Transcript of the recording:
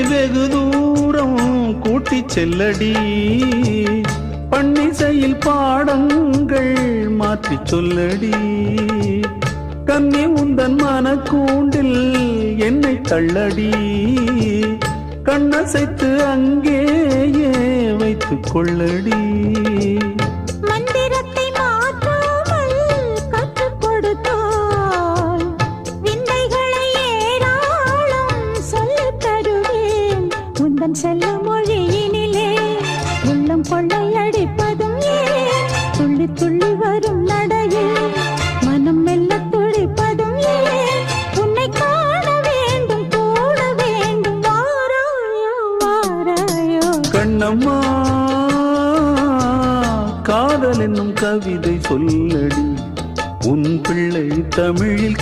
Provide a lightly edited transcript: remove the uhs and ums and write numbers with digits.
வெகு தூரம் கூட்டிச் செல்லடி, பன்னிசையில் பாடங்கள் மாற்றி சொல்லடி. கன்னி உந்தன் மனக்கூண்டில் என்னை தள்ளடி, கண்ணசைத்து அங்கேயே வைத்துக் கொள்ளடி. மந்திரத்தை மாற்றாமல் கற்றுக் கொடுத்தால் விந்தைகளை ஏராளம் சொல்லித் தருவேன். உந்தன் செல்ல மொழியினிலே உள்ளம் கொள்ளையடிப்பதும் ஏன், துள்ளி துள்ளி வரும் நடையில் மனம் மெல்ல துடிப்பதும் ஏன். உன்னை காண வேண்டும் கூட வேண்டும், வாராயோ வாராயோ. கண்ணம்மா காதல் என்னும் கவிதை சொல்லடி, உன் பிள்ளை தமிழில்